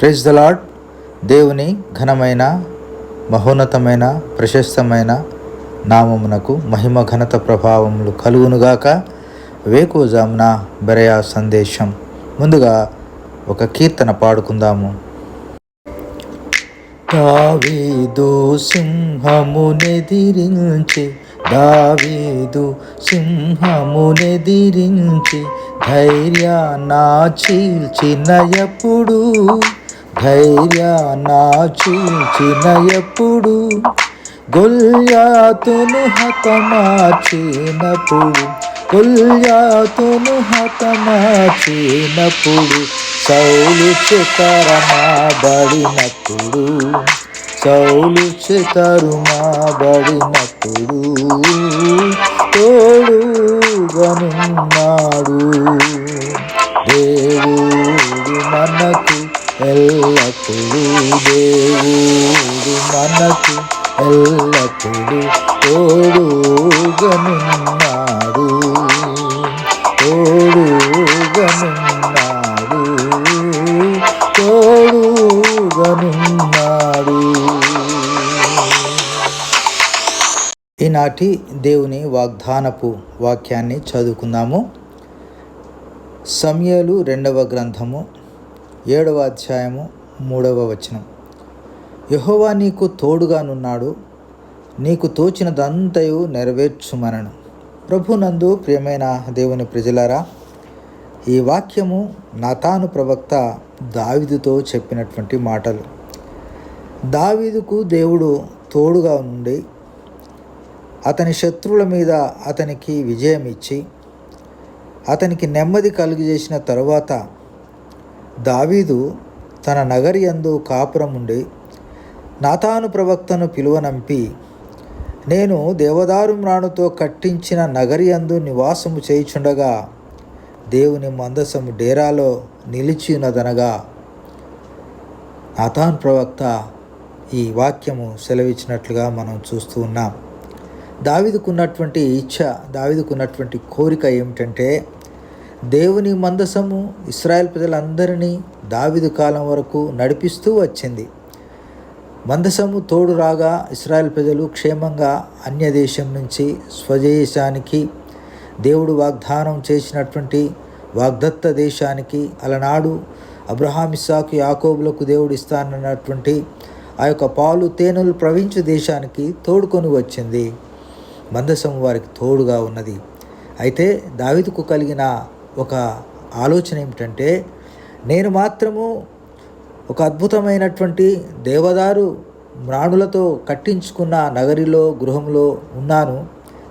Praise the lord. దేవుని ఘనమైన, మహోన్నతమైన, ప్రశస్తమైన నామమునకు మహిమ, ఘనత, ప్రభావములు కలుగునుగాక. వేకువజామున బెరయా సందేశం. ముందుగా ఒక కీర్తన పాడుకుందాము. దావీదు సింహమునెదిరించి, దావీదు సింహమునెదిరించి ధైర్యాన్నా చీల్చినయప్పుడు, ధైర్యాన్నా చీల్చినయప్పుడు, గొల్యాతును హతమార్చినప్పుడు, గొల్యాతును హతమార్చినప్పుడు, సౌలు చెతరమాబడినప్పుడు, సౌలు చెతరుమాబడినప్పుడు తోడుగనున్నాడు. దేవుడు మనకు ఎల్లప్పుడు, దేవుడు మనకు ఎల్లప్పుడు తోడుగనున్నాడు, తోడుగనున్నాడు, తోడుగనున్నాడు. ఈనాటి దేవుని వాగ్దానపు వాక్యాన్ని చదువుకుందాము. సమూయేలు 2వ గ్రంథము 7వ అధ్యాయము 3వ వచనం. యెహోవా నీకు తోడుగానున్నాడు, నీకు తోచినదంతయు నెరవేర్చుమనను. ప్రభునందు ప్రియమైన దేవుని ప్రజలారా, ఈ వాక్యము నాతాను ప్రవక్త దావీదుతో చెప్పినటువంటి మాటలు. దావీదుకు దేవుడు తోడుగా ఉండి అతని శత్రువుల మీద అతనికి విజయం ఇచ్చి అతనికి నెమ్మది కలుగజేసిన తరువాత దావీదు తన నగరి యందు కాపురం ఉండి నాతాను ప్రవక్తను పిలువనంపి, నేను దేవదారు మ్రాణుతో కట్టించిన నగరి యందు నివాసము చేయుచుండగా దేవుని మందసము డేరాలో నిలిచియున్నదనగా నాతాను ప్రవక్త ఈ వాక్యము సెలవిచ్చినట్లుగా మనం చూస్తూ ఉన్నాం. దావీదుకున్నటువంటి ఇచ్ఛ, దావీదుకున్నటువంటి కోరిక ఏమిటంటే, దేవుని మందసము ఇశ్రాయేల్ ప్రజలందరినీ దావీదు కాలం వరకు నడిపిస్తూ వచ్చింది. మందసము తోడు రాగా ఇశ్రాయేల్ ప్రజలు క్షేమంగా అన్యదేశం నుంచి స్వదేశానికి, దేవుడు వాగ్దానం చేసినటువంటి వాగ్దత్త దేశానికి, అలనాడు అబ్రహాం, ఇస్సాకు, యాకోబులకు దేవుడు ఇస్తానన్నటువంటి ఆ యొక్క పాలు తేనెలు ప్రవహించు దేశానికి తోడుకొని వచ్చింది. మందసము వారికి తోడుగా ఉన్నది. అయితే దావీదుకు కలిగిన ఒక ఆలోచన ఏమిటంటే, నేను మాత్రము ఒక అద్భుతమైనటువంటి దేవదారు మ్రాణులతో కట్టించుకున్న నగరిలో, గృహంలో ఉన్నాను.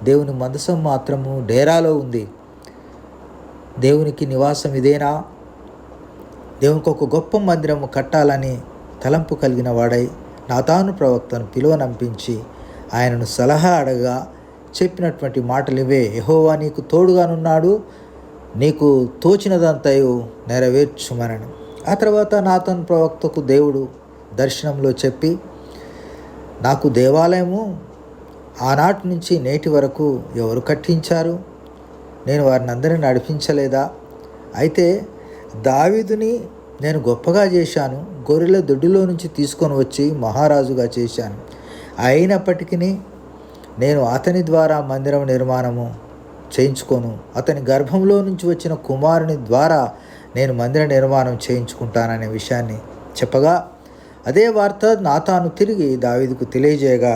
దేవుని మందసం మాత్రము డేరాలో ఉంది. దేవునికి నివాసం ఇదేనా? దేవునికి ఒక గొప్ప మందిరము కట్టాలని తలంపు కలిగిన వాడై నాతాను ప్రవక్తను పిలువనంపించి ఆయనను సలహా అడగా చెప్పినటువంటి మాటలు ఇవే. యెహోవా నీకు తోడుగానున్నాడు, నీకు తోచినదంతయు నెరవేర్చుమనను. ఆ తర్వాత నాతాను ప్రవక్తకు దేవుడు దర్శనంలో చెప్పి, నాకు దేవాలయము ఆనాటి నుంచి నేటి వరకు ఎవరు కట్టించారు? నేను వారిని అందరినీ నడిపించలేదా? అయితే దావీదుని నేను గొప్పగా చేశాను, గొర్రెల దొడ్డిలో నుంచి తీసుకొని వచ్చి మహారాజుగా చేశాను. అయినప్పటికీ నేను అతని ద్వారా మందిరం నిర్మాణము చేయించుకోను, అతని గర్భంలో నుంచి వచ్చిన కుమారుని ద్వారా నేను మందిర నిర్మాణం చేయించుకుంటాననే విషయాన్ని చెప్పగా, అదే వార్త నాతాను తిరిగి దావీదుకు తెలియజేయగా,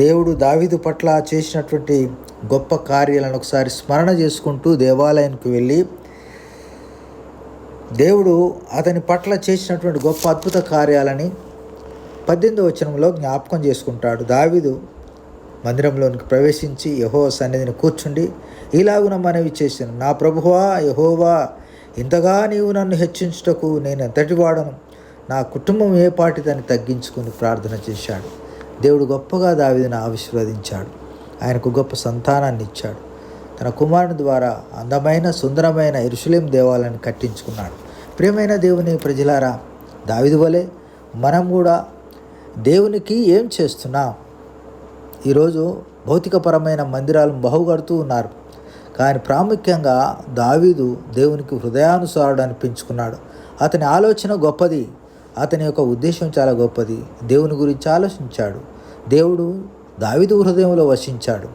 దేవుడు దావీదు పట్ల చేసినటువంటి గొప్ప కార్యాలను ఒకసారి స్మరణ చేసుకుంటూ దేవాలయానికి వెళ్ళి దేవుడు అతని పట్ల చేసినటువంటి గొప్ప అద్భుత కార్యాలని 18వ వచనంలో జ్ఞాపకం చేసుకుంటాడు. దావీదు మందిరంలోనికి ప్రవేశించి యెహోవా సన్నిధిని కూర్చుండి ఇలాగున మనవి చేశాను, నా ప్రభువా యెహోవా, ఇంతగా నీవు నన్ను హెచ్చించుటకు నేను ఎంతటి వాడను, నా కుటుంబం ఏ పాటిదని తగ్గించుకుని ప్రార్థన చేశాడు. దేవుడు గొప్పగా దావీదును ఆశీర్వదించాడు, ఆయనకు గొప్ప సంతానాన్ని ఇచ్చాడు. తన కుమారుని ద్వారా అందమైన, సుందరమైన యెరూషలేము దేవాలయాన్ని కట్టించుకున్నాడు. ప్రియమైన దేవుని ప్రజలారా, దావీదు వలె మనం కూడా దేవునికి ఏం చేస్తున్నాం? ఈరోజు భౌతికపరమైన మందిరాలను బహుగడుతూ ఉన్నారు. కానీ ప్రాముఖ్యంగా దావీదు దేవునికి హృదయానుసారుడు అనిపించుకున్నాడు. అతని ఆలోచన గొప్పది. అతని యొక్క ఉద్దేశం చాలా గొప్పది. దేవుని గురించి ఆలోచించాడు. దేవుడు దావీదు హృదయంలో వసించాడు.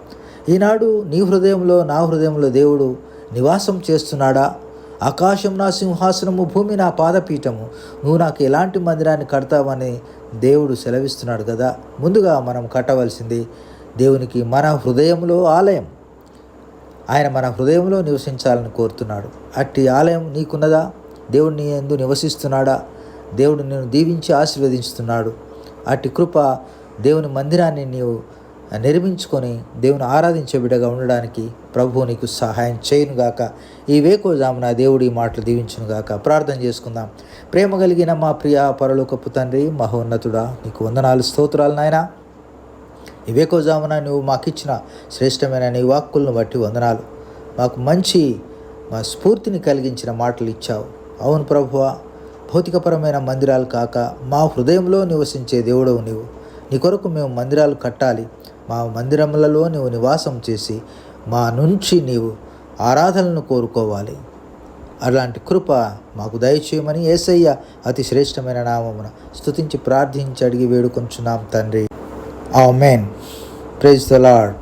ఈనాడు నీ హృదయంలో, నా హృదయంలో దేవుడు నివాసం చేస్తున్నాడా? ఆకాశం నా సింహాసనము, భూమి నా పాదపీఠము, నువ్వు నాకు ఎలాంటి మందిరాన్ని కడతావని దేవుడు సెలవిస్తున్నాడు కదా. ముందుగా మనం కట్టవలసింది దేవునికి మన హృదయంలో ఆలయం. ఆయన మన హృదయంలో నివసించాలని కోరుతున్నాడు. అట్టి ఆలయం నీకున్నదా? దేవుడు నీ యందు నివసిస్తున్నాడా? దేవుడు నిన్ను దీవించి ఆశీర్వదిస్తున్నాడు. అట్టి కృప, దేవుని మందిరాన్ని నీవు నిర్మించుకొని దేవుని ఆరాధించే బిడ్డగా ఉండడానికి ప్రభువు నీకు సహాయం చేయునుగాక. ఈ వేకువజామున దేవుడు ఈ మాటలు దీవించునుగాక. ప్రార్థన చేసుకుందాం. ప్రేమ కలిగిన మా ప్రియ పరలోకపు తండ్రి, మహోన్నతుడా, నీకు వందనాలు, స్తోత్రాలు నాయనా. ఈ వేకువజామున నువ్వు మాకిచ్చిన శ్రేష్టమైన నీ వాక్కులను బట్టి వందనాలు. మాకు మంచి మా స్ఫూర్తిని కలిగించిన మాటలు ఇచ్చావు. అవును ప్రభువా, భౌతికపరమైన మందిరాలు కాక మా హృదయంలో నివసించే దేవుడవు నీవు. నీ కొరకు మేము మందిరాలు కట్టాలి. మా మందిరములలో నీవు నివాసం చేసి మా నుంచి నీవు ఆరాధనలను కోరుకోవాలి. అలాంటి కృప మాకు దయచేయమని యేసయ్య అతి శ్రేష్టమైన నామమున స్తుతించి ప్రార్థించి అడిగి వేడుకొంచున్నాం తండ్రి. ఆమేన్. Praise the lord.